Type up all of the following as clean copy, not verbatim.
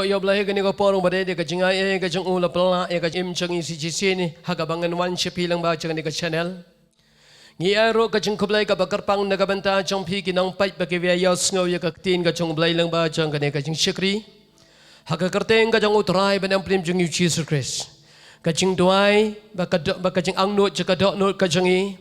yo blai ka ni ko porong bade de ka jinga e ka jung ula pla e ka im chang si ji si ni ha ka bangan wan chepi lang ba chang ni ka channel ngi aro ka jung kublai ka bakar pang na ka banta chong phi ki nang pai ba ke via yo sngo ya ka tin ka jung blai lang ba chang ka ni ka jing shikri ha ka karteng ka jung utrai ba nam prim jung yu Jesus Christ ka jing duai ba ka jing ang no ka do no ka jung i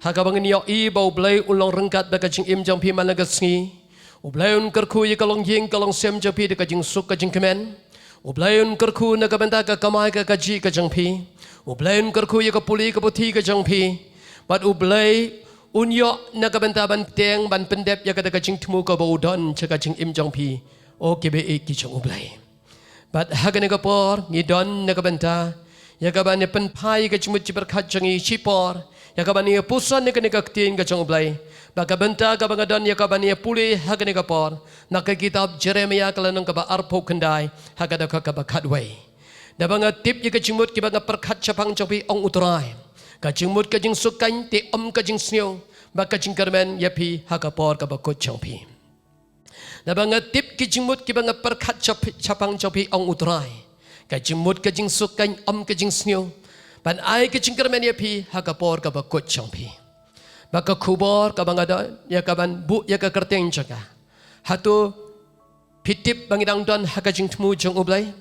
ha ka bangan yo i ba blai ulong rengkat ba ka jing im jong phi man la ka sngi Ublayun kerku ye kalong ying kalong sem japi de kajing suk kajing kemen. Ublayun kerku na kabenta ka kamai ka kaji ka jangpi. Ublayun kerku ye kapuli kaputi ka jangpi. But ublay unyo na kabenta ban teng ban pendep ya kata kajing temu ka baudon cha kajing im jangpi. O kebe e ki jang ublay. But hagane ka por ngidon na kabenta ya kaban ne penpai ka jimut jiberkat jangi chipor. Ya kaban ne pusan ne ka tin ka jang ublay. Baka benta ka bangadon ya kabania puli hagani kapor nak kitab Jeremia kalanong ka ba arpo kendai hagada ka bakadway da banga tip ya kajimut ki banga perkhat chapang chopi ong utrai kajimut kajing sukain te ka jing snyo baka jing karmen yapi hagapor ka bakot chopi da banga tip kajimut ki banga perkhat chapang chopi ong utrai kajimut kajing sukain ka jing snyo ban ai kajing karmen yapi hagapor ka bakot chopi Baka kubor ka bangada ya kaban bu ya ka kerteng jaga. Hatu pitip bangidang don hakajing temu jong ublay.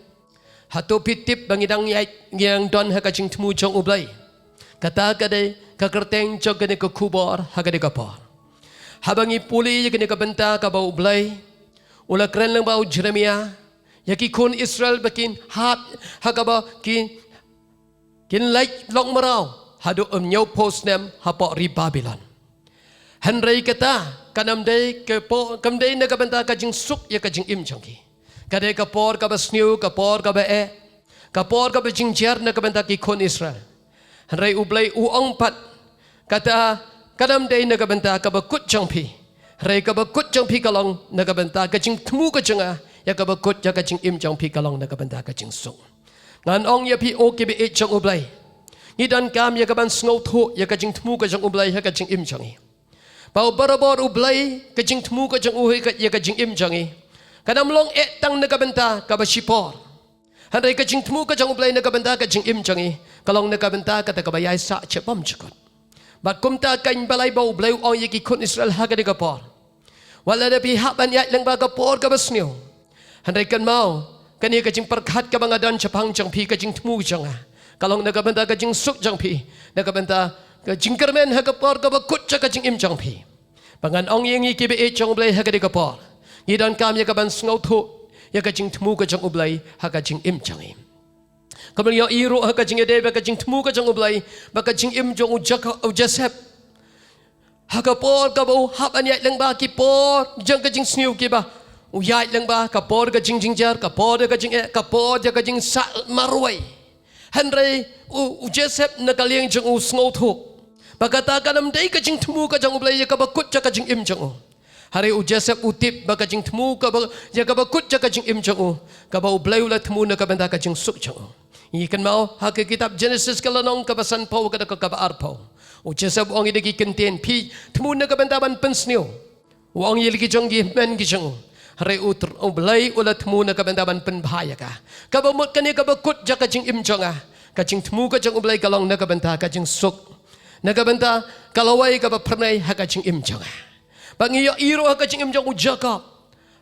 Hatu pitip bangidang yang don hakajing temu jong ublay. Kata kade ka kerteng jaga ne ka kubor hagade ka por. Habangi puli ya kene ka benta ka bau ublay. Ula kren lang bau Jeremia. Ya ki kun Israel bakin hat hakaba kin like long marau. Hadu nyau post nem hapo ri Babylon. Henry kata kanam day ke po kamday na kabanta kajing suk ya kajing im jangki. Kadai kapor ka basniu kapor ka ba kapor ka bajing jar na kabanta ki kon Israel. Henry ublay uong pat kata kanam day na kabanta ka bakut jangpi. Henry ka bakut jangpi kalong na kabanta kajing temu ka janga ya ka bakut ya kajing im jangpi kalong na kabanta kajing suk. Ngan ong ya pi o kibi jang ublay. Ngidan kam ya kaban snow tho ya kajing temu ka jang ublay ha kajing im jangi. Pau barabor ublay kajing temu ka jang uhi ka ya kajing im jangi. Kadam long tang na kabenta ka basipor. Handay kajing temu ka jang ublay na kabenta kajing im jangi. Kalong na kabenta ka ta kabayay sa chepam chikot. Bat kumta kain balay ba ublay o ya ki kun Israel ha ka kapor. Wala na pihapan ya lang ba kapor ka basniyo. Handay kan mau kani kajing perkhat ka bangadan chapang jang pi kajing temu janga. Kalong nakabenta kajing suk jangpi, nakabenta kajing kermen hagapor kabakut ca kajing im jangpi. Pangan ong yang ikibe jang ublay hagade kapor. Ngidan kam ya kaban sngau thu ya kajing temu kajang ublay hagajing im jangi. Kamal ya iro hagajing ede kajing temu kajang ublay bakajing im jang ujaka ujasep. Hagapor kabau hapan ya lang ba kipor jang kajing sniu kiba. Uyai lang ba kapor kajing jingjar kapor ya kajing sa marway. Henry Joseph nakaliang jeng usngau thuk. Bagata kanam day kajing temu kajang ublay ya kabakut ja kajing im jeng. Hari Joseph utip bagajing temu ya kabakut ja kajing im jeng. Kaba ublay ulat temu na kabenta kajing suk jeng. Ikan mau hak kitab Genesis kalanong kabasan pau kada kaba arpau. Joseph ong idagi kenten pi temu na kabenta ban pensniu. Wong yilgi jeng gi men gi jeng. Hari ublay ulat temu na kabenta ban penbahaya ka. Kabamut kani kabakut ja kajing im jeng kajing temu kajing ublay kalong na kabenta kajing suk. Na kabenta kalaway kabapernay ha kajing im jeng. Bangiyo iro ha kajing im jeng ujaka.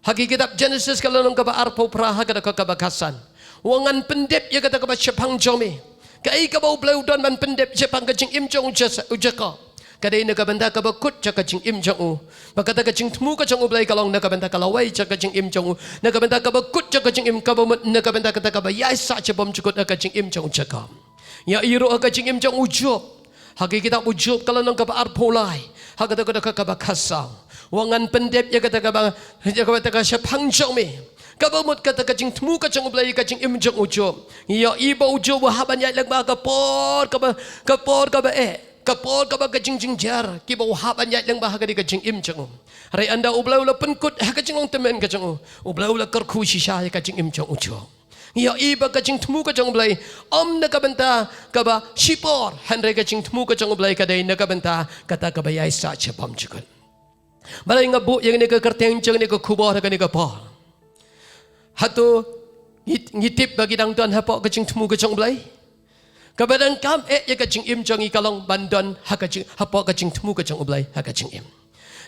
Hagi kitab Genesis kalanong kaba arpo praha kada kabakasan. Wangan pendep ya kata kaba syapang jomi. Kai kaba ublay udan ban pendep syapang kajing im jeng ujaka. Kadai na kabenta kabakut ja kajing im jeng u. Bakata kajing temu kajing ublay kalong na kabenta kalaway ja kajing im jeng u. Na kabenta kabakut ja kajing im kabamut na kabenta kata kabayay sa jabam cukut na kajing im jeng ujaka. Ya iro kajing im jeng ujub. Hagi kita ujub kalau nang kaba arpolay. Hagata kata kabakasang. Wangan pendep ya kata kaba syapang jomi. Kabamut kata kajing temu kajing ublay kajing im jeng ujub. Ya iba ujub wahaban ya lang ba kapor kaba kapor kaba kajing jingjar kiba wahaban ya lang ba hagadi kajing im jeng. Hari anda ublay ula penkut kajing long temen kajing ublay ula kerku shisha kajing im jeng ujub. Ya iba kajing temu kajing ublay na kabenta kaba shipor henry kajing temu kajing ublay kadai na kabenta kata kabayay sa chapam chukun. Balay nga bu yang ni ka kerteng jeng ni ka kubor ka ni ka por. Hatu ngitip bagi dang don hapok kajing temu kajong blai. Kabadang kam ya kajing im jongi kalong bandon hakajing hapok kajing temu kajong blai hakajing im.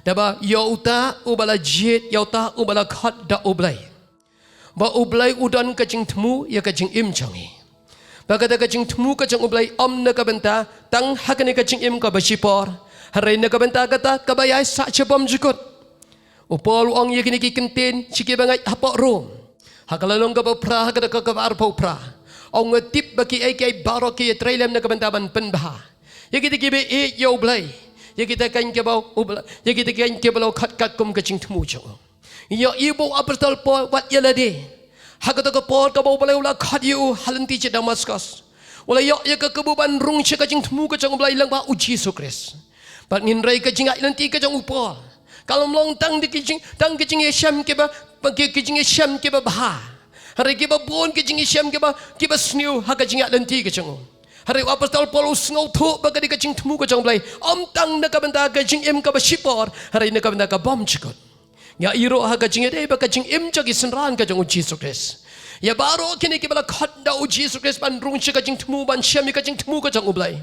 Daba yauta ubala jet yauta ubala khat da ublai. Ba ublai udon kajing temu ya kajing im jongi. Bagada kajing temu kajong ublai om na kabenta tang hakani kajing im ka basipor. Harai na kabenta kata kabayai sa cebom jukut. Upol ong ya kini kintin ciki bangai hapok rum. Hakalalong ka pra hakada ka arpo pra. Ong tip bagi ai barok ki trailam na kabantaban penbah. Ya kita kibe yo blai. Ya kita kan ke bau ubla. Ya kita kan ke bau kat kum kacing temu jong. Ya ibu apostol Paul wat yalade. Hakata ka Paul ka bau blai ula khat yu halanti je Damaskus. Ula yo ya ka kebuban rung che kacing temu kacang blai lang ba uji Yesus. Bat ngin rai kacing ai nanti kacang upol. Kalau melong tang di kacing Yesham ke ba kacing Yesham ke ba bah. Hari kita pun kecing Isyam kita sniu hak kecing atlanti kecing. Hari apostol Paulus ngau tu bagai kecing temu kecing belai. Om tang nak benda kecing im kaba shipor. Hari nak benda kabam cikut. Ya iro hak kecing ada bagai kecing im jagi senran kecing uji Yesus. Ya baru kini kita bela khadda uji Yesus ban rung kecing temu ban Syam kecing temu kecing belai.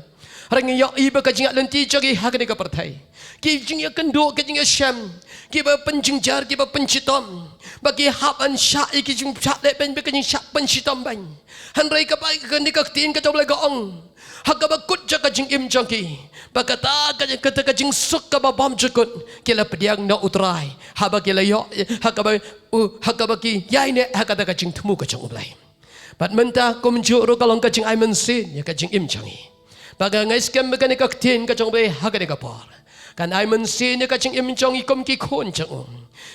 Hari ya iba kecing atlanti jagi hak ni kapertai. Kecing ya kendo kecing Syam. Kita penjengjar kita pencitom. Bagi haban syai kijing syak le ben bekeng syak pencitom ban. Hanrai ka bai ka ni ka tin ka coba gaong. Hak ka bakut jaka jing im jangki. Bakata ka kata ka jing suk ka babam jukut. Kila pediang na utrai. Haba kila yo hak ka bagi yai ne hak ka jing temu ka jang ublai. Bat menta ko menjuru kalong ka jing ai mensin ya ka jing im jangi. Baga ngais kam ka ni ka tin ka jang ublai hak ka ni ka por. Kan ai mensin ka jing im jangi kom ki khon jang.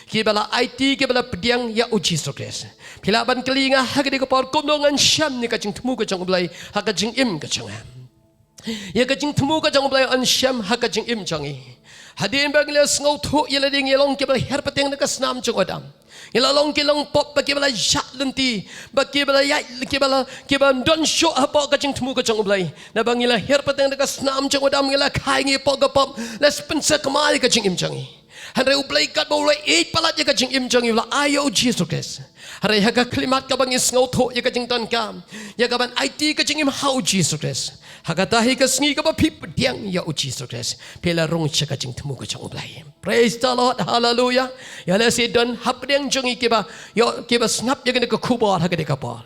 Kibala IT kibala pediang ya uji Yesus. Pila ban kelinga hak di kapal komdongan Syam ni kacing temu kacang belai hak kacing im kacang. Ya kacing temu kacang belai an Syam hak kacing im cangi. Hadirin bangla ngau thu ya lading yelong kibala her peteng nak senam cung adam. Yelalong kilong pop bagi bala yak lenti bagi bala ya kibala don show apa kacing temu kacang belai. Na bangila her peteng nak senam cung adam ngila kai ngi pop pop les pensa kemari kacing im cangi. Hari ublai kat boleh palat ya kacing im jangi ulah ayo Yesus. Hari haga klimat ka bangis ngau tho ya kacing ton kam. Ya kaban IT kacing im hau Yesus. Haga tahi ka sngi ka ba pip diang ya Yesus. Pela rong cha kacing temu kacang ublai. Praise the Lord. Hallelujah. Ya la si don hap diang jangi kiba yo kiba snap ya kena ka kubar haga de kapal.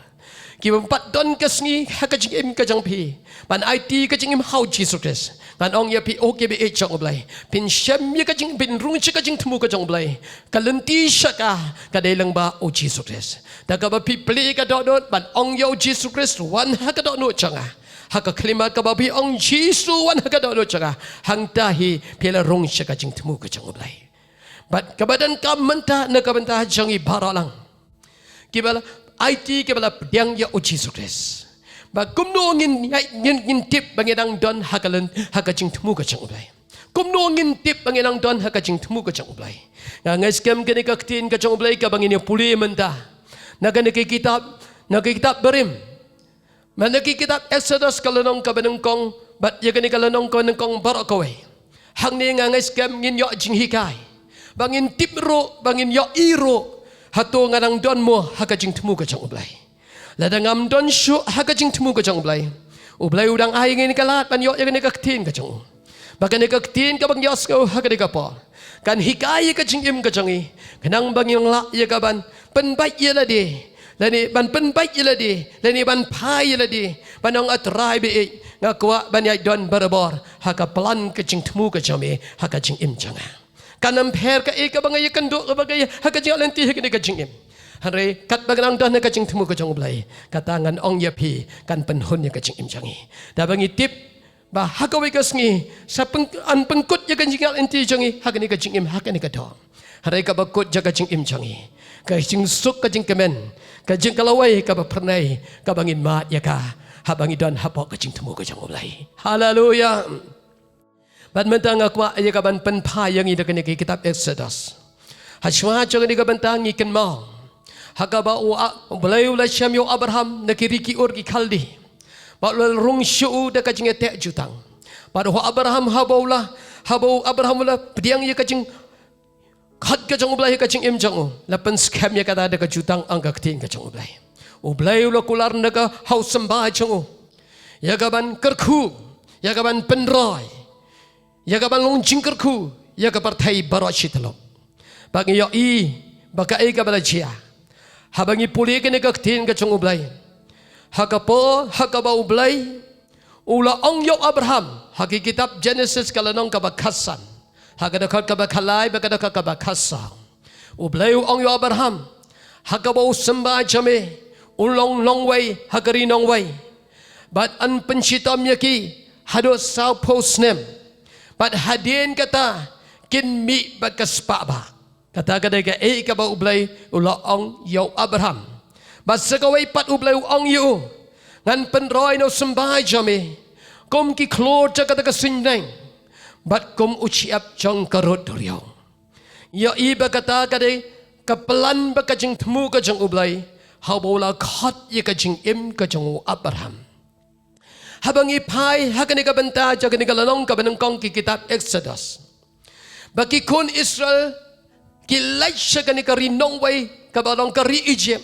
Kiba pat don ka sngi ha kacing im kacang pi. Ban IT kacing im hau Yesus. Kan ong ya pi oke be echang oblai pin syam ya kajing pin rung chi kajing temu kajang oblai kalenti syaka kadelang ba o Yesus da ka ba pi ple ka dot ban ong ya o Yesus wan ha ka dot no changa ha ka klima ka ba pi ong Yesus wan ha ka dot no changa hang tahi pela rung chi kajing temu kajang oblai bat kabadan kam menta na ka benta jangi baralang kibala IT kibala pedang ya o Yesus Bakumno ngin tip bangedang don hakalan hakajing temu kacang ublai. Kumno ngin tip bangedang don hakajing temu kacang ublai. Ngais kem kene kaktin kacang ublai ka bangini puli menta. Nagane ke kitab berim. Mana ke kitab Exodus kalanong ka benengkong bat ya kene kalanong ka benengkong barakowe. Hang ni ngais kem ngin yo jing hikai. Bangin tip ro bangin yo iro hato ngadang don mo hakajing temu kacang ublai. Ladang don syu hakajing temu kacang ublai. Ublai udang ai ngin kalat pan yo ngene kaktin kacang. Bagan ne kaktin ka bang yos ko hakade ka pa. Kan hikai kacing im kacangi. Kanang bang yang la ya kaban penbai ya lade. Lani ban penbai ya lade. Lani ban pai ya lade. Banong atrai be ngakwa ban yai don barabor haka pelan kacing temu kacami hakajing im canga. Kanam per ka ka bang ya kanduk ka bang hakajing lenti hakade kacing im. Hari kat bagang dah nak kacing temu kacang ublai. Katangan ong ya pi kan penhun ya kacing imjangi. Dah bangi tip bah hakawi kasngi sa an pengkut ya kacing enti jangi hakani kacing im hakani kadong. Hari ka bakut ja kacing imjangi. Kacing suk kacing kemen. Kacing kalawai ka pernai ka bangin mat ya ka. Habangi don hapok kacing temu kacang ublai. Haleluya. Ban mentang aku ya ka ban penpa yang ida kani kitab Exodus. Hashwa jangan ni ka bentang ikan mau. Hakaba ulai Syam yo Abraham nakiriki ur ki khaldi. Baul rung syu da kacing tek jutang. Pada Abraham habau Abraham la pediang ye kacing khat kacang ublai kacing im jangu. Lapan scam ye kata da kajutang angka keting kacang ublai. Ublay ula kular naga hau sembah jong yagaban kerku yagaban penroy yagaban longjing kerku yagabar thai barashitlo bagi yo I bagai ka balajia habangi puli ke nega tin ka jong ublay hakapo hakaba ublay ula ong yo Abraham haki kitab Genesis kalanong kabakasan hakadakot kabakalay bakadakot kabakasa ublay ong yo Abraham hakaba sembah jame ulong long way hagari nong way but an penchitam yaki hado sao posnem but hadin kata kin mi bakaspa ba kata kadai ka ka ba ublay ula ong yo Abraham but sagaway pat ublay ong yo ngan penroy no sembah jame kom ki klor kata ka sineng but kom uciap jong karot doryo yo iba kata kadai kapelan bakajing temu ka jong ublay habola khat ye ka jing im ka jong Abraham habang ipai hakani ka banta jagani ka lanong ka banang kong ki kitab Exodus baki kun Israel ki laisha kani ka rinong way ka balong ka ri Egypt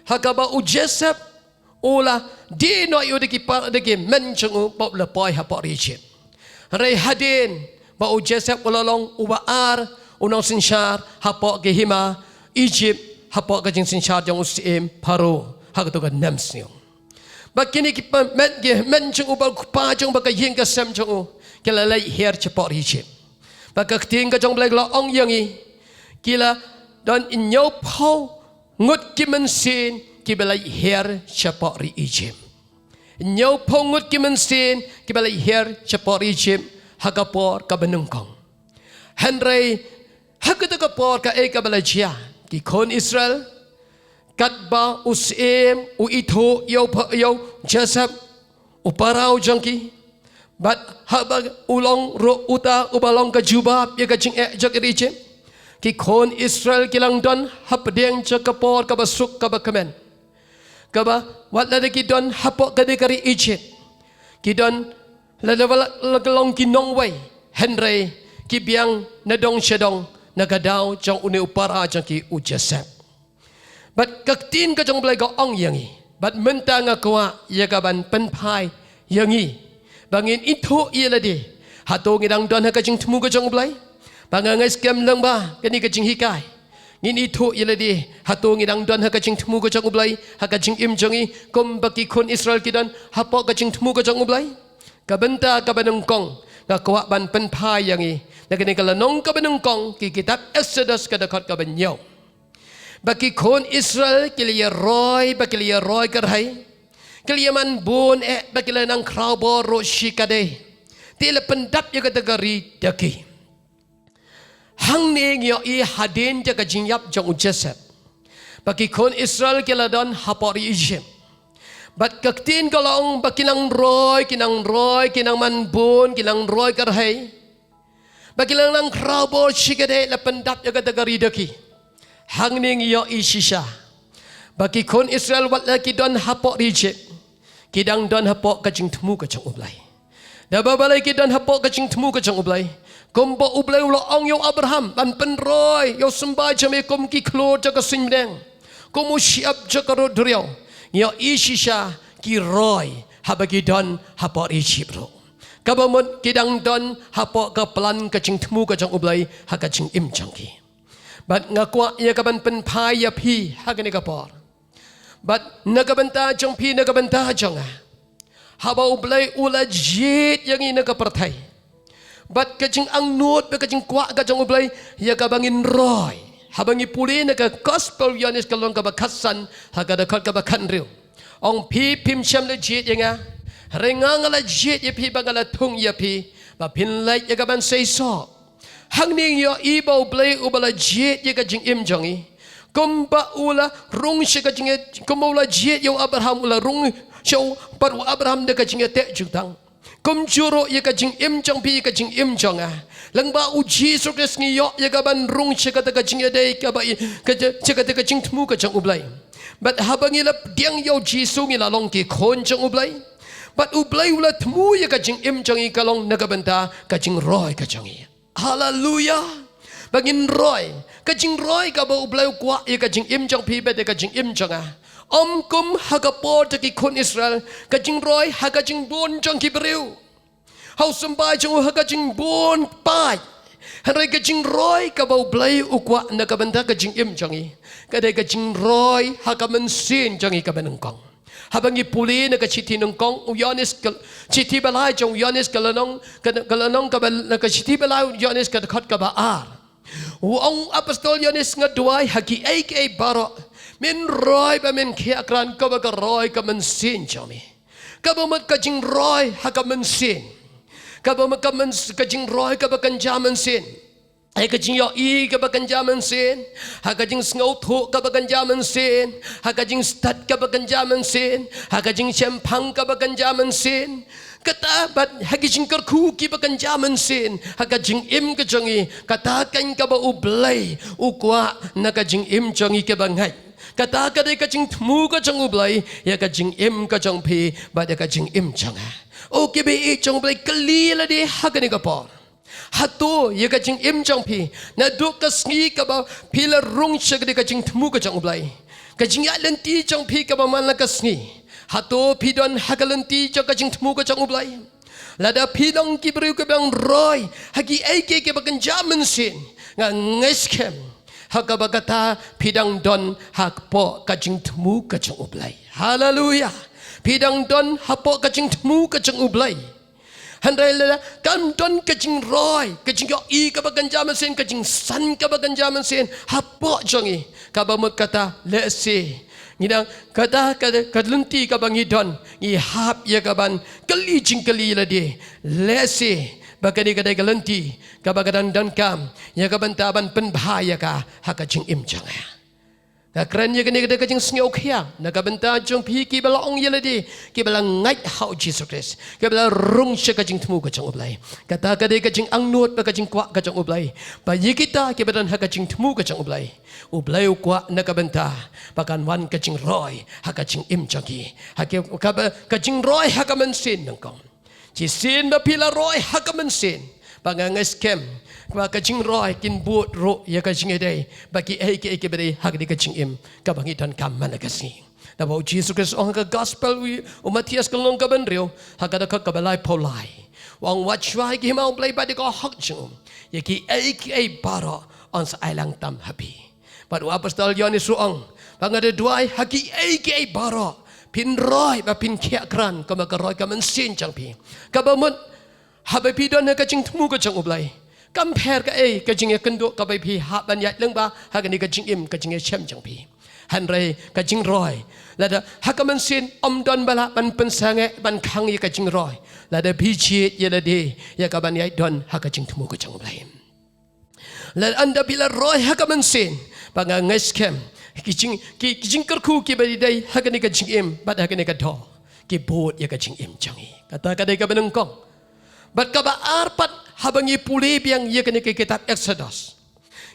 hakaba u Joseph ula di no yu de ki par de ki men jong pop la poi ha por Egypt re hadin ba u Joseph ulalong ubaar unong sinshar ha po ki hima Egypt hapo ka jing sinchar jong usim paro hagto ka namsniong bakini ki men jong ubal pa jong baka ying ka sem jong kila lai her chapor Egypt baka ting ka jong blai lo ong yangi kila don inyo pau ngut ki men sin ki belai her chapor Egypt inyo pau ngut ki men sin ki belai her chapor Egypt hagapor ka benungkong Henry hagto ka por ka ka balajia ki kon Israel katba usim uitho yo Joseph uparau jangki bat habag ulong ro uta ubalong ka jubab ya ka jing jakiriche ki kon Israel kilang don hapdeng jakapor ka basuk ka bakamen kaba wat la ki don hapo ka dekari Egypt ki don la lagalong kinong way Henry ki biang nadong shadong nagadaw jang uni upara jang ki Joseph but kaktin ka jang blay ga ong yangi but menta nga kwa yagaban penpai yangi bangin itu ilade hato ngidang don ha ka jing tmu ka jang blay bangangai scam lang ba kani ka jing hikai ngin itu ilade hato ngidang don ha ka jing tmu ka jang blay ha ka jing im jangi kom baki kon Israel kidan hapo ka jing tmu ka jang blay ka benta ka banong kong nga kwa ban penpai yangi nagani kalanong ka benungkong ki kitab Exodus kadakot ka banyaw baki kon Israel kiliya roy karhay kiliya man bun bakila nang kraubo ro shikade tila pendap ya kategori daki hang ning yo I hadin ja ka jingyap jong Joseph baki kon Israel kila don hapori Egypt bat kaktin kalong bakinang roy kinang man bun kinang roy karhay bagilang lang krabo shigade la pendap ya kategori daki hangning yo isisha bagi kon Israel wat lagi don hapo Egypt kidang don hapo kajing temu kajang ublay daba balai kidang hapo kajing temu kajang ublay kombo ublay ulo ong yo Abraham ban penroy yo sembah jame kom ki klo jaga sinmeng komu siap jaga rodriao yo isisha ki roy habagi don hapo Egypt ro kabamon kidang don hapo ka pelan kacing temu kacang ublay ha kacing im jangki bat ngakwa ia kaban penpai ya pi ha kani kapor bat nagabanta jong pi nagabanta jonga haba ublay ula jit yang ina kapertai bat kacing ang nut be kacing kwa kacang ublay ya kabangin roy habangi puli naga gospel yanis kalong kabakasan ha kadakot kabakanriu ong pi pim syam le jit yang rengang ala jet ya pi bangala tung ya pi ba pin lai ya gaban sei so hang ning yo ibo blay ubala jet ya ka jing im jongi komba ula rung shi ka jing komba ula jet yo Abraham ula rung show par Abraham de ka jing te jutang kom juro ya ka jing im jong pi ka jing im jonga lang ba u Jesus Christ ngi yo ya gaban rung shi ka ka jing de ka ba ka ka jing tmu ka jong ublay but habangila diang yo Jesus ngi la long ki kon jong ublay but ublay ula temu ya kajing im jangi kalong nagabenta kajing roy kajangi hallelujah bagin roy kajing roy ka ba ublay kwa ya kajing im jang pi be de kajing im janga kum hagapor taki kon Israel kajing roy hagajing bon jong kibriu hau sambai jong hagajing bon pai hanrai kajing roy kabau blai ukwa nakabanta kajing im jongi kadai kajing roy hagamen sin jongi kabenengkong habangi puli nak citi nengkong uyanis citi balai jong uyanis kalanong kabal nak citi balai uyanis kadakot kabaar Wong apostol Yohanes ngaduai haki ai baro min roy ba min khiakran ka ba ka roy ka man sin chami ka ba mat ka jing roy ha ka man sin ka ba mat ka man ka jing roy ka ba kan jaman sin ai ka jing yo I ka ba kan jaman sin ha ka jing sngo thu ka ba kan jaman sin ha ka jing stat ka ba kan jaman sin ha ka jing champang ka ba kan jaman sin kata bat hagijing kerku ki bakan jaman sin hagajing im ke jongi kata kan ka ba ublai ukwa nakajing im jongi ke bangai kata ka de kajing thmu ka jong ublai ya kajing im ka jong phi ba de kajing im jonga o ke be I jong blai kali la de hagani ka por hatu ya kajing im jong phi na duk ka sngi ka ba phila rung chak de kajing thmu ka jong ublai kajing ya lenti jong phi ka ba man la ka sngi Hato pidon hagalanti jaka jing temu ka jang ublai. Lada pidong kibriu ke bang roy hagi aike ke bakan jaman sin nga ngeskem haga bagata pidang don hakpo ka jing temu ka jang ublai. Haleluya. Pidang don hapo ka jing temu ka jang ublai. Handai lada kam don ka jing roy ka jing yo I ka bakan jaman sin ka jing san ka bakan jaman sin hapo jangi ka bamut kata lesi Ngidang kata kadlenti ka bangidon I hap ya kaban kali jing kali ladi lesi bakani kadai kalenti ka bagadan dan kam ya kaban taban penbahaya ka haka jing im janga ka kran ya kani kadai kajing sngyok ya na kabanta jong pi ki bala ong ya ladi ki bala ngai hau Jesus Christ ki bala rung sya kajing temu ka jong ublai kata kadai kajing angnut ba kajing kwa ka jong ublai ba yikita ki badan haka jing temu ka jong ublai ublai ukwa nakabenta pakan wan kajing roy hakajing im jagi hake kajing roy hakaman sin nangkong ji sin ba pila roy hakaman sin pangangas kem ba kajing roy kin but ro ya kajing edai bagi ke beri hak di kajing im kabangitan kam managasi na ba Jesus Christ ong ka gospel o Matias kalong ka benrio hakada ka kabalai polai wang wachwai ki mau play ba di ko hak jung ya ki ai baro on sa ailang tam happy Padu apostol Yohanes ruang pangada duai haki ai baro pin roy ba pin khiakran ka ka roy ka man sin chang pi ka ba mun habai pi don ka jing thmu ka jang ublai compare ka ka jing ya kendo ka bai pi ha ban ya leng ba ha ka ni ka jing im ka jing ya chem chang pi han rei ka jing roy lada ha ka man sin om don bala ban pen sange ban khang ya ka jing roy lada pi chi ya la de ya ka ban ya don ha ka jing thmu ka jang ublai lada anda bila roy ha ka man sin pangangas kem kijing kerku ki bari dai hagani ka jing im bat hagani ka do ki bot ya ka jing im jangi kata kadai ka benengkong bat ka ba arpat habangi puli biang ya kani ka kitab Exodus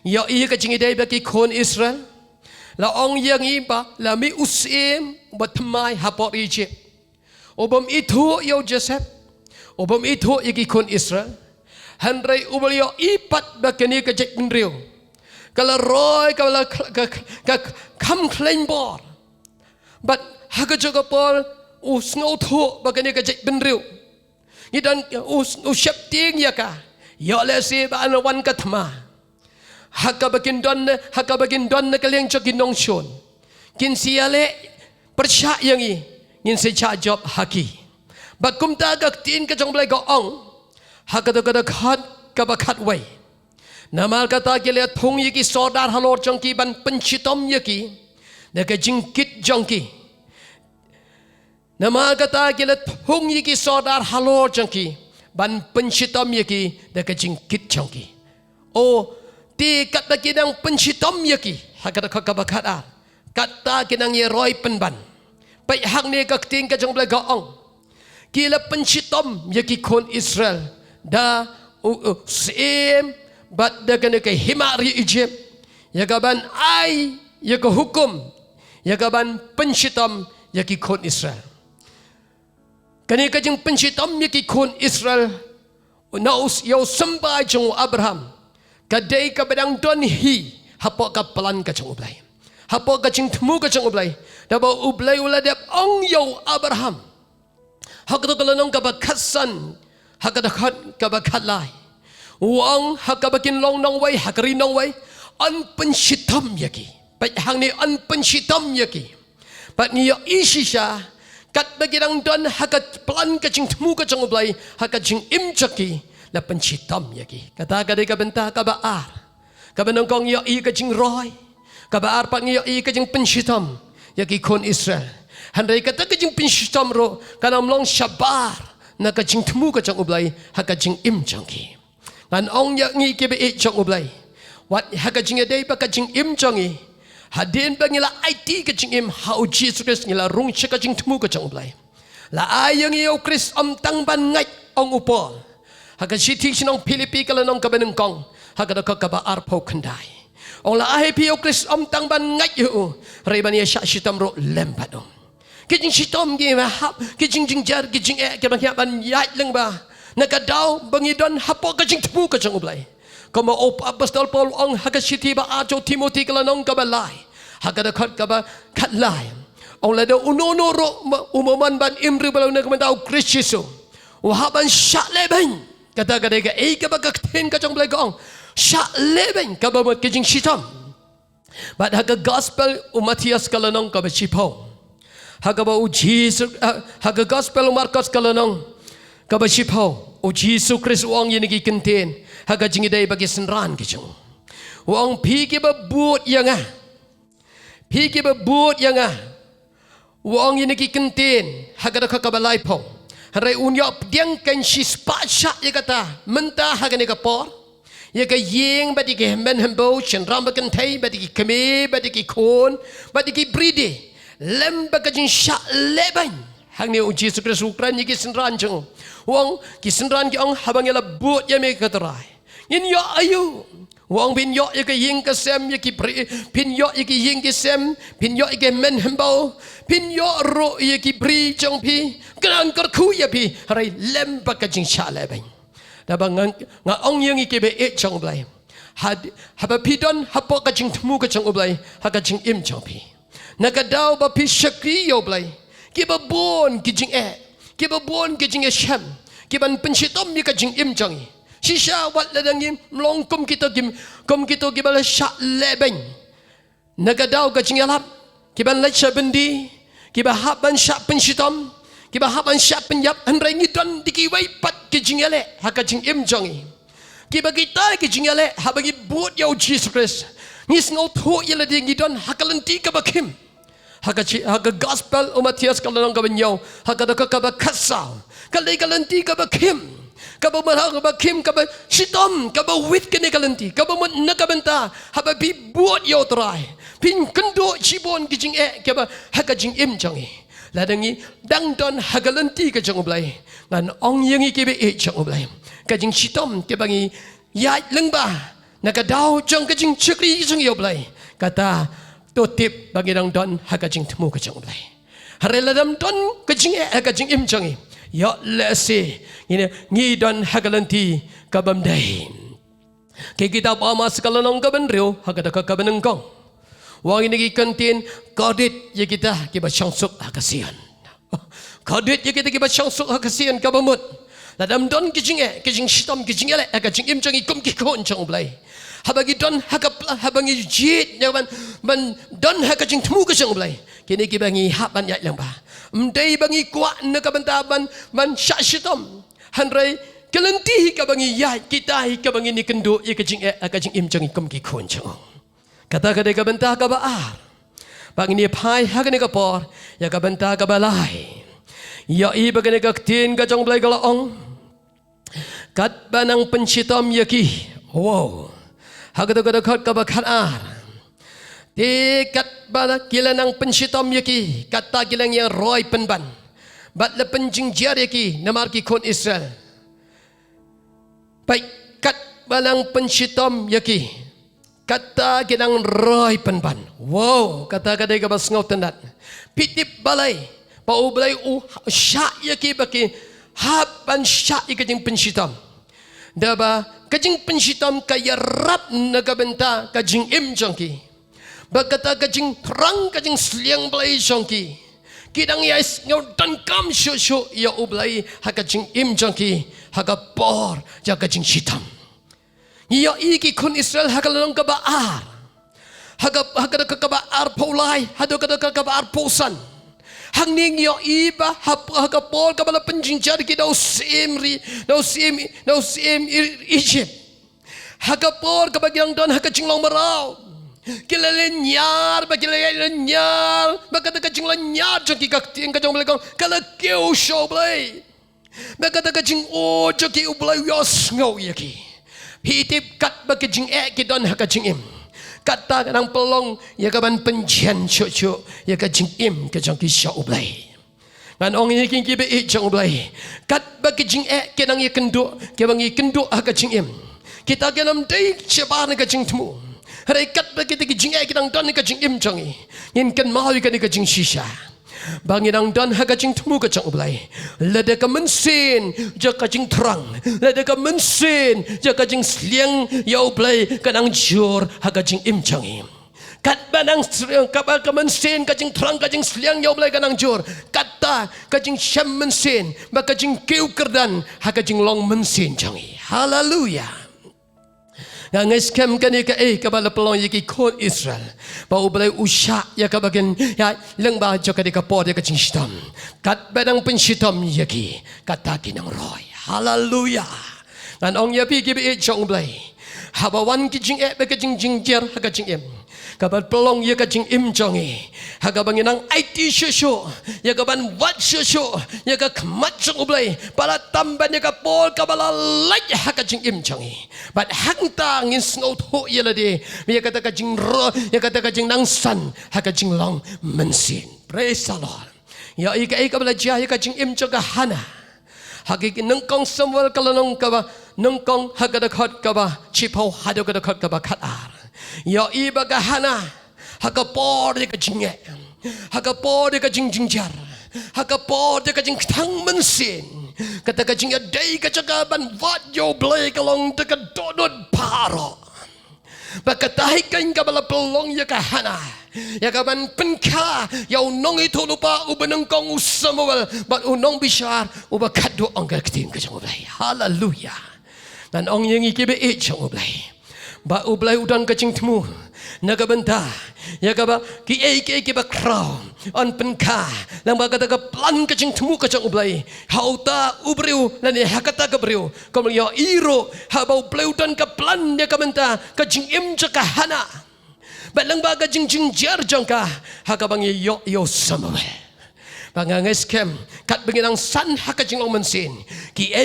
ya iya ka jing dai bagi kon Israel la ong yang iba la mi usim bat mai hapot Egypt obam itu yo Joseph obam itu yaki kon Israel handrai ubaliyo ipat bakani ka jing rio kalau roy kalau kam klaim bor but haga jaga pol usngau thu bagani ka jek benriu ngidan usyap ting ya ka ya le se ba wan ka thma haga bagin don na kaleng jokin nong shon kin siale persya yang I ngin se cha job haki bakum ta ka tin ka jong blai ka ong haga da khat ka ba khat wai Namal kata kile thong yaki sodar halor jongki ban penchitom yaki naka jingkit jongki Namal kata kile thong yaki sodar halor jongki ban penchitom yaki naka jingkit jongki O ti kata kinang penchitom yaki hakata kakabakata kata kinang ye roy penban pai hak ne ka ting ka jong bla gaong kila penchitom yaki kon Israel da sem Bat dagan ke himari Egypt ya kaban ai ya ke hukum ya kaban penchitam ya ki kon Israel kani ka jing penchitam ya ki kon Israel na us yo sampai jong Abraham kadai ka badang don hi hapo ka pelan ka jong ublai hapo kajing temu kajang ublay daba ublay uladap ong yo Abraham hakado kalanong kabakasan hakadakat kabakalay uang hakabakin long nong way hakarin nong way an penshitam yaki pat hang ni an penshitam yaki pat niyo isi siya kat bagirang don hakat plan kajing temu kajang ublay hakajing imjaki la penshitam yaki kata kadai kabenta kabaar kabanong kong yo i kajing roy kabaar pat niyo i kajing penshitam yaki kon Israel handai kata kajing penshitam ro kanam long shabar na kajing temu kajang ublay hakajing imjaki kan ong yak ngi kebe e chong ublay wat hakajing day pa kajing imjongi hadin ba ngila IT kajing im hau Jesus Christ ngila rung kajing temu kajang ublay la ayang iyo Christ tang ban ngai ong upol hakajiti sinong Pilipi kalanong kabanong kong hakadaka kabaar po kandai ong la ahe piyo Christ tang ban ngai yo reban ya syak shitam ro lembadom kajing shitam gi mahap kajing jingjar kajing e kabang ban yat leng ba nakadaw bangidon hapo kajing temu kajang ublay kama apostol Paul ang hakasiti ba ajo Timothy kalanong kabalay hakadakat kaba katlay ang lado unono ro umaman ban imri balaw na kamandaw Kristiso wahaban syaleben kata kadega kabagaktin kajang ublay kong syaleben kabamot kajing shitam but haga gospel Matias kalanong kabasipaw haga ba Jesus haga gospel Marcos kalanong kabasipaw o Jesus Christ uang yinigi kenten haga jingiday bagi senran kejung uang pigi babut yang uang yinigi kenten haga dak kabalay pong haray unyop diang kan sispacha ya kata menta haga ni kapor ya ka yeng badi ke men hembo senram bakan thai badi ki keme badi ki kon badi ki bride lem bagajin sha leban hang ni uji Jesus Ukran yiki senran jeng wong ki senran ki ong habang yala but ya me katrai yin yo ayu wong bin yo yiki ying kasem yiki pin yo yiki ying kasem pin yo yiki men hembau pin yo ro yiki bri jong pi kan kar khu ya pi harai lem bagajin sha leban dabang nga ong yang yiki be e jong blai haba pidon hapo kajing temu kajang ublay hakajing im jong pi nakadaw ba pi shakri yo blai kiba bon kijing kiba bon kijing sham kiban penshitom mi kajing im jangi shisha wat ladang im long kum kita kibala sha lebeng nagadaw kajing alap kiban lacha bendi kiba haban sha penshitom kiba haban sha penyap handrai ngidon dikiwai pat kijing ale hakajing im jangi kiba kita kijing ale habagi but yo Jesus Christ ngis ngau tho yela di ngidon hakalenti kabakim haga gospel Matias kalanong kabanyaw haga daka kabakasal kalay kalanti kabakim kabakim kabasitom kabawit kani kalanti kabamot nakabanta hababi buot yaw try pin kendo chibon kijing kaba haga jing im jangi ladangi dangdon hagalanti kajang ublay ngan ong yangi kibe jang ublay kajing sitom kabangi yat lengba nakadaw jang kajing chikri jang ublay kata totip bagi dang don hakajing temu kajang ublay hareladam don kajing hakajing im jangi ya lese ini ngidon hagalanti kabamdai ke kita pama sekalanong kabanrio hagada kabanengkong wang ini kantin kadit ya kita kiba changsuk hakasian kadit ya kita kiba changsuk hakasian kabamut ladam don kajing sitam kajing ele hakajing im jangi kum kikon jang ublay habagi don habangi jit nyaman ban don hakajing temu kajang ublay kini kibangi haban ya lang ba mdai bangi kuat nakabantaban ban syashitom handrai kelenti kabangi ya kita kabangi ni kendo ikajing hakajing im jangi kum kikon jang kata kadai kabanta kabaar bangi ni pai hagani kapor ya kabanta kabalai ya i bagani kaktin kajang ublay kalaong kat banang pensitom yaki wow hagadagadagad kabakan tikat bala kilanang pensitom yaki kata kilang yang roy penban bat le penjingjar yaki namar ki kon Israel baik kat balang pensitom yaki kata kilang roy penban wow kata kadai kabas ngau tendat pitip balai pau balai syak yaki baki haban syak ikajing pensitom daba kajing pensitom kaya rap nagabenta kajing im jangki Bagata kajing terang kajing sliang belai jongki. Kidang yais ngau dan kam shushu ya ublai hakajing im jongki hagapor ja kajing hitam. Ya iki kun Israel hakalong kabaar. Hagada kabaar paulai hado kada kabaar pausan. Hangning yo iba hagapol kabala penjinjar ki dau sim Egypt. Hagapor kabagyang don hakajing long marau. Kilalenyar bagada kajing lanyar jaki kakti kajong belakang kala keu show blay bagada kajing o jaki ublay yos ngau yaki hitip kat bagajing ki don hakajing im kata nang pelong ya kaban penjian cucu ya kajing im kajong ki show ublay ngan ong yaki ki be jong ublay kat bagajing ki nang ya kenduk ki bang kenduk hakajing im kita kenam dei cebar kajing temu Harikat bagi kita jingai kita don kajing im jangi, inkan mahu kita kajing shisha. Banginang don hakajing temu kajang ublay. Lada kemensin jaka kajing terang, lada kemensin jaka kajing sliang ya ublay kanang jur hakajing im jangi. Kat banang kapal kemensin kajing terang kajing sliang ya ublay kanang jur. Kata kajing syam mensin, bakajing kiu kerdan hakajing long mensin jangi. Hallelujah. Ngais kem kani ka kabala pelong yaki kon Israel bau belai usha ya kabagen ya lengba joka de kapor de kacing hitam kat badang penhitam yaki kata kinang roy haleluya dan ong yapi ki be chong blai habawan ki jing be ka jing jer ha ka jing em kabat pelong ya ka jing im jongi ha ka banginang IT shushu ya ka ban wat shushu ya ka kmat chong blai pala tamban ya ka pol kabala laj ha ka jing im jongi but hang tang in snow tho yelade ya kata ka jing ro ya kata ka jing nang san ha ka jing long mensin praise the Lord ya ika kabala ja ya ka jing im choga hana hagi nengkong samuel kalanong kaba nengkong hagada khot kaba chipau hado kada khot kaba khatar ya iba ka hana hagapor de ka jing hagapor de ka jing jar hagapor de ka jing thang mensin kata kajing ya day kacagaban wat yo blay kalong de ka dodod paro bakatahi kain kabala pelong ya kahana ya kaban penka ya unong itu lupa ubeneng kong usamuel bat unong bishar ubakadu angka keting kajang ublay haleluya dan ong yang ikibe ejang ublay ba ublay udan kacing temu naga benta ya kaba ki ba crown on penka lang ba kata ka plan kacing temu kacang ublay hauta ubriu lan ya kata ka briu kom ya iro ha ba ublay udan ka plan ya ka benta kacing im jaka hana ba lang ba kacing jar jangka ha ka bang yo samuel banganges kem kat benginang san ha kacing ong mensin ki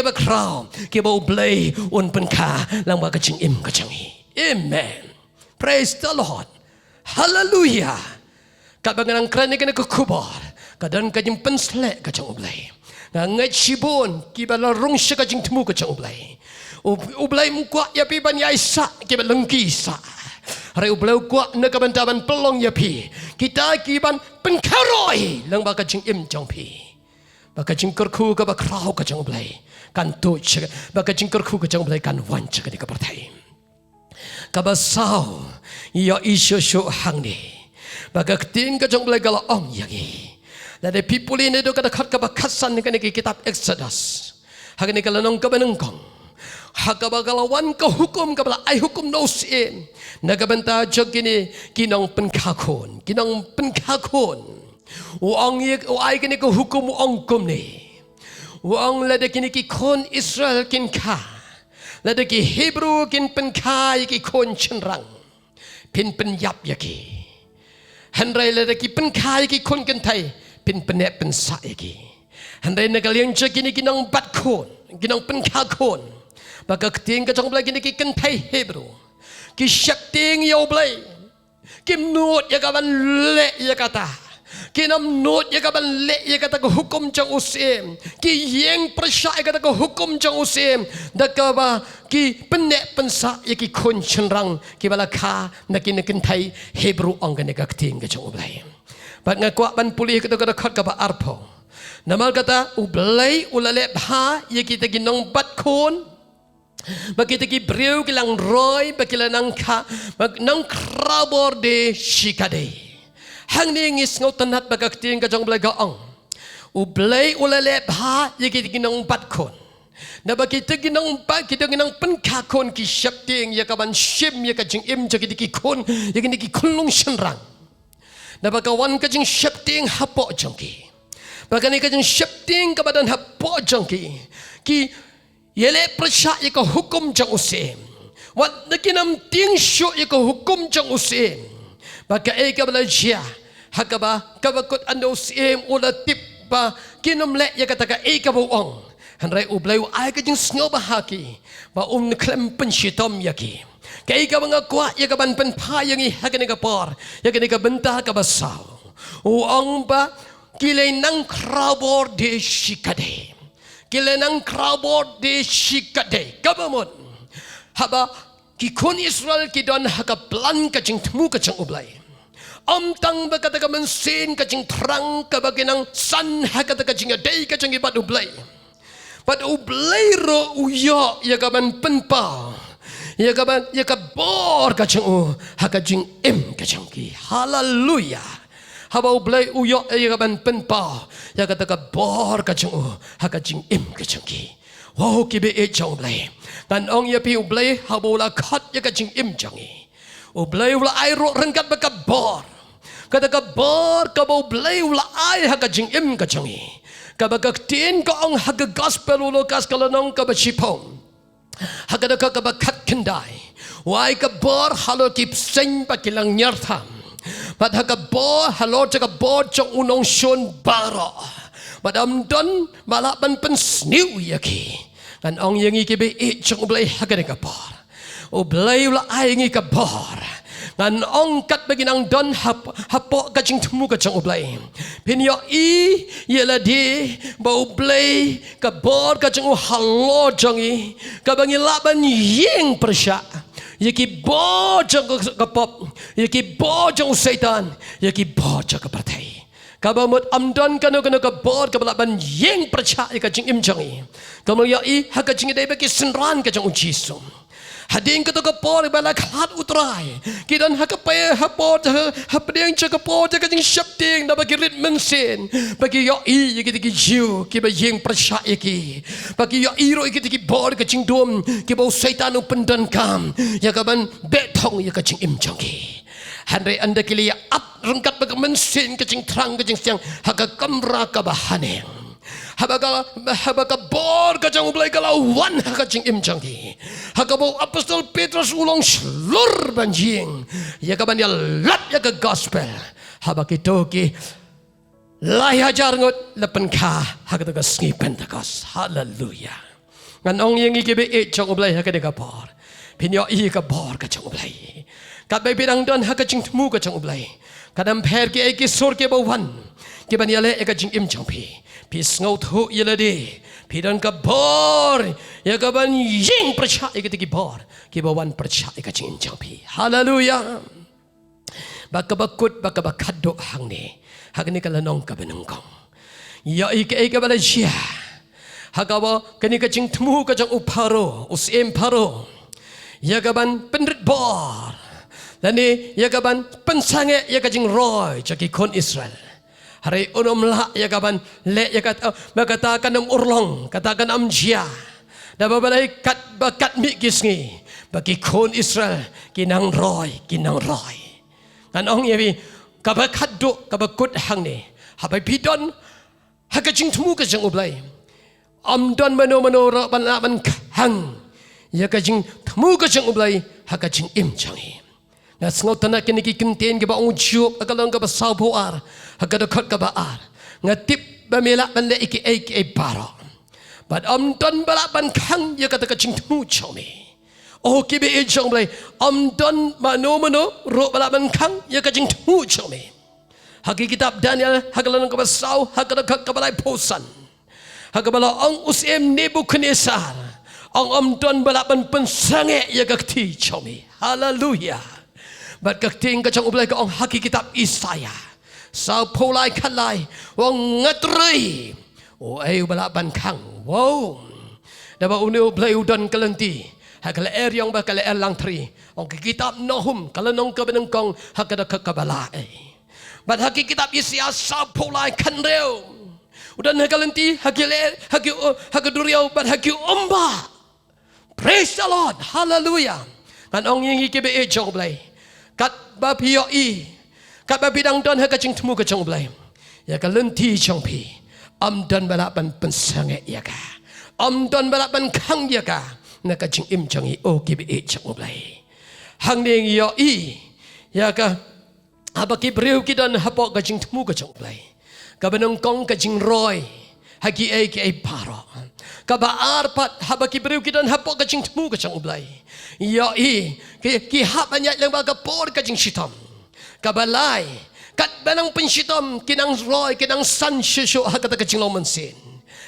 ba crown ki ba ublay on penka lang ba kacing im kacang amen. Praise the Lord. Hallelujah. Kabangan ang kranik na kukubar. Kadan kajing penslek kajang ublay. Ngangat sibon kibala rong siya kajing temu kajang ublay. Ublay mukwa yapi ban yaisa kibala lengkisa. Hari ublay ukwa na kabantaban pelong yapi. Kita kiban penkaroy lang ba kajing im jangpi. Baka jing kerku ka ba kraw kajang ublay. Kan tu siya. Baka jing kerku kajang ublay kan wan siya ka di kapartay. Kabasaw ya isu hangni baga keting kajong belai gala ong yangi lade people ini do kada khat kabakasan ni kaniki kitab Exodus hagani kala nong kabanengkong hagabagalawan ka hukum kabala ai hukum no sin nagabenta jogini kinong penkakon uang yek ai kini ko hukum ong kumni uang lade kini ki kon Israel kinka lada ki Hebrew kin penkai ki kon cenrang pin penyap yaki handrai lada ki penkai ki kon kentai pin penek pensa yaki handrai nagaliang jagini kinang bat kon kinang penka kon baka keting kacang belai kini ki kentai Hebrew ki syakting yau belai kim nut ya kawan le ya kata kinam nut ya kaban le ya kata ko hukum jang usim ki yeng persya ya kata ko hukum jang usim dakaba ki penek pensa ya ki kon cenrang ki balaka nakin kentai Hebrew angane ka keting ka jang ublay bat ngakwa ban pulih kata kata khat ka ba arpo namal kata ublay ulale bha ya kita ginong bat kon Bagi tiki breu kilang roy bagi lanang ka nang krabor de shikade. Hang ni ngis ngau tanat bagak ting ka jong blai gaong. Ublay ulale bha yaki tiki nang pat kon. Na bagi tiki nang pat kita nang penka kon ki syap ting yakaban shim yakajing im jaki tiki kon yaki tiki kunlung shenrang. Na bagawan kajing syap ting hapok jongki. Bagani kajing syap ting kabadan hapok jongki. Ki yele prasya yaka hukum jang usim. Wat nakinam ting syuk yaka hukum jang usim. Baka kabala jia. Hakaba kabakut anda usim ula tip ba kinum lek yaka taka kabuong. Hanrai ublay ay kajing sngo bahaki. Ba klem penshitom yaki. Kaya ka mga kuha yaka ban penpayangi hakani kapor. Yakani ka benta ka basaw. Uang ba kilay nang krabor de shikade. Kilay nang krabor de shikade. Kabamon. Haba kikun Israel kidon hakaplan kajing temu kajing ublay. Tang bakata ka mensin kajing terang kabaginang san hakata kajing aday kajing ibat ublay. Pat ublay ro uyo yakaban penpa. Yakabor kajing hakajing im kajing ki. Hallelujah. Haba ublay uyo yakaban penpa. Yakabor kajing hakajing im kajing ki. Wow kibe jang ublay. Kan ong yapi ublay habula kat yakajing im jangi. Ublay ula airo rengkat bakabor. Kata kabor kabau ublay ula ay hakajing im kajangi. Kabagaktin ka ang haga gospel ulo kas kalanong kabachipong. Hagada ka kabakat kendai. Wai kabor halo kipseng pakilang nyartam. Pat hagabor halo tagabor chong unong shon baro. Madam don malapan pensniu yaki. Kan ong yangi kibe chong ublay hagada kabor. Ublay ula ay ngi kabor. Ngan ongkat bagi nang don hapok kacing temu kacang ublay. Pinyo ialah di bau ublay kabor kacang halo jangi kabangi laban yeng persya. Yaki bojang kapop, yaki bojang setan, yaki bojang kepertai. Kabamut amdon kano kabor kabalaban yeng persya kacing imjangi. Kamu yai hakacing dai bagi senran kacang ujisum. Hading keto kapor balak hat utrai. Kidan hakapaya hapor hapding cakapor jakajing syapting da bagi rit mensin. Bagi yo i yaki tiki jiu kiba yeng persya yaki. Bagi yo iro yaki tiki bor kacing dom kiba setan upendan kam. Yakaban betong yakacing imjangi. Handai anda kili ya ap rengkat bagi mensin kacing terang kacing siang hakakamra kabahaneng. Habaka bor kacang ublay kalawan hakacing imjangi. Hakabau apostol Petrus ulong slur banjing. Yakaban ya lap yaka gospel. Habaki toki lai hajar ngot lepen ka hakataga sngi pentakos. Hallelujah. Nganong yang ikibe kacang ublay hakadaga bor. Pinyo ka bor kacang ublay. Katbay bidang don hakacing temu kacang ublay. Kadam per ki eki sur ke bawan. Kiban yale ekacing imjangpi. Pis ngau thu yeladi pidan kabor yakaban yeng percaya ikatiki bor kibawan percaya ikacing jampi. Hallelujah. Bakabakut bakabakado hangni hagni kalanong kabenengkong ya ika balasya hagawa kani kacing temu kacang uparo usim paro yakaban penrit bor lani yakaban pensange yakacing roy jaki kon Israel. Hari unom lah ya kaban le ya kata katakan am urlong katakan am jia. Da babalai kat bakat mi kisngi bagi kon Israel kinang roy. Kan ong yabi kabakat do kabakut hang ni. Habai pidon hakacing temu kacang ublay. Amdon mano ra ban hang ya kacing temu kacang ublay hakacing imjangi. Nas ngau tanak kini kinten ke ba ujub akalong ka basaw puar hagadakot ka baar ngatip bamela ban le iki baro bad amdon balaban kang ya kata kacing temu chomi oh kibe e chong blai amdon mano ro balaban kang ya kacing temu chomi hagi kitab Daniel hagalong ka basaw hagadakot ka balai posan hagabala ang usim Nebukadnezar ang amdon balaban pensange ya kakti chomi. Hallelujah. Bat kakting kacang ublay ka ang haki kitab Isaya. Sa pulay kalay wang ngatri. O ay balaban kang. Wow. Dapat unu play udan kelenti. Hakala yang bakala lang tri. Ong kitab Nahum kalau nong ka benengkong hakada kakabala. But haki kitab Yesaya sapulai kandeu. Udan hakalenti hakaduriau but haki umba. Praise the Lord. Hallelujah. Kan ong yang ikibe ejong blai. Kat ba pioi. Kat ba bidang don hakaching temu kachong blai. Ya kalenti chong pi. Don balapan pensange ya ka. Don balapan kang ya ka. Nakaching im chong i o kibe ejong blai. Hang ning yo i. Ya ka. Habaki breu kidan hapok kaching temu kachong blai. Kabanong kong kaching roy. Haki ai paro. Kabaar pat habaki breu kidan hapok kaching temu kachong blai. Yo i. Ki hap banyak lang baga por kaching shitam. Kabalai. Kat banang penshitam kinang roy kinang san shushu hakata kaching lomansin.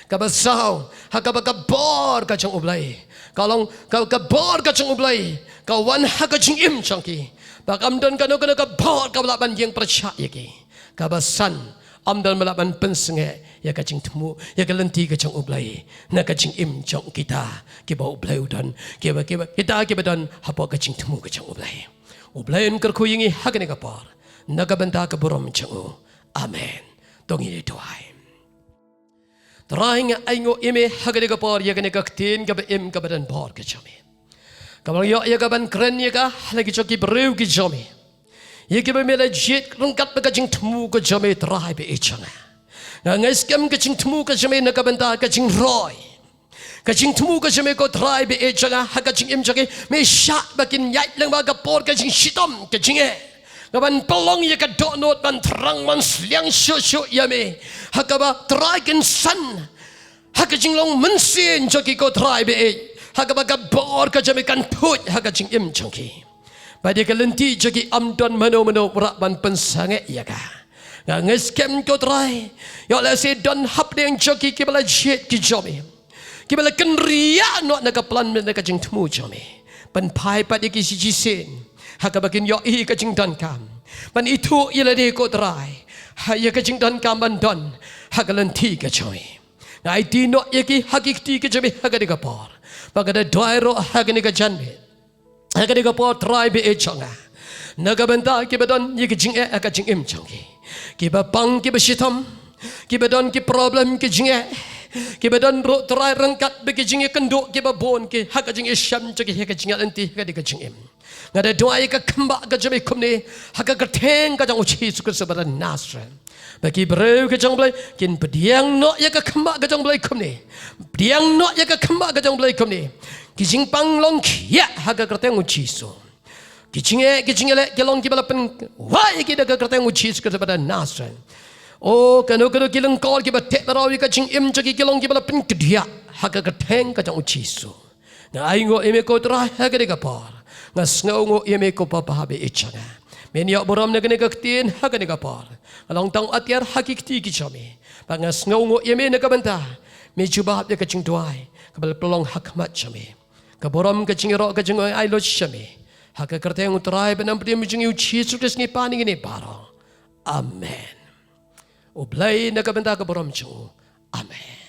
Kabasaw hakabaga bor kachong ublay. Kalong kabor kachong ublay. Kawan hakaching im changki. Bakamdan kano kabor kabalaban yang percaya ki. Kabasan amdan malaban pensenge ya kaching temu ya kalenti kachong ublay. Na kaching im chong kita kiba ublay udan kiba kita kiba dan hapo kaching temu kachong ublay. Ublayan kerkuyingi hakane kapar. Nagabanta ka burom changu. Amen. Tongi ituay. Teraing aingo ime hagade kapar yagane kaktin ka im ka badan bor ka chami. Kamang yo yagaban kren yaga lagi choki brew ki chami. Yagi ba mela jet rungkat ba kaching temu ka chami terahi be ichanga. Ngais kam kaching temu ka chami nagabanta kaching roy. Kaching temu ka chami ko terahi be ichanga hakaching im chaki me shat bakin yait lang ba kapor kaching shitom kaching Kaban pelong ya kadok not ban terang man sliang syuk yame. Hakaba try kan san. Hakajing long mensin joki ko try be. Hakaba kabor ka jame kan put hakajing im joki. Pada kalenti joki amdon mano berak ban pensange ya ka. Nges kem ko try. Ya la se don hap deng joki kibala jet ki jome. Kibala kenria not nakaplan men nakajing temu jome. Pan pai pada ki siji sen. Hakabakin yo i kaching dan kam. Ban itu ila de ko try. Ha ya kaching dan kam ban don. Hakalanti ka choy. Ngai ti no yaki hakikti ka jame hagade ka por. Bagada doiro hagane ka janbe. Hagade ka por try be e chonga. Nagabanta ki badon yikaching e akaching im chongi. Ki ba pang ki ba shitam. Ki badon ki problem ki jinge. Ki badon ro try rangkat be ki jinge kenduk ki ba bon ki hakajing isham choki hakajing anti hagade ka jing im. Ngada doa ika kembak ke jami kumni haka kerteng ka jang uci suku sebadan nasra. Bagi breu ke jang belai kin pediang no ya ka kembak ke jang belai kumni. Pediang no ya ka kembak ke jang belai kumni. Kijing panglong ya haka kerteng uci su. Kijinge le kilong kibala pen wai kita ka kerteng uci suku sebadan nasra. Oh kanu kilong kol kiba tek barawi ka jing im jagi kilong kibala pen kedia haka kerteng ka jang uci su. Na aingo eme ko tra haka de kapar. Ngas ngau yeme ko papahabe ichana. Meni ak boram negane kaktin hakane kapar. Along tang atyar hakikti ki chame. Pangas ngau yeme nakabanta. Me jubah ya kaching tuai. Kabal pelong hakmat chame. Kaboram kaching ro kaching ai lo chame. Hakakarte ng utray benam pdi mujing uchi sudes ngi paning ni paro. Amen. Ublay nakabanta kaboram chu. Amen.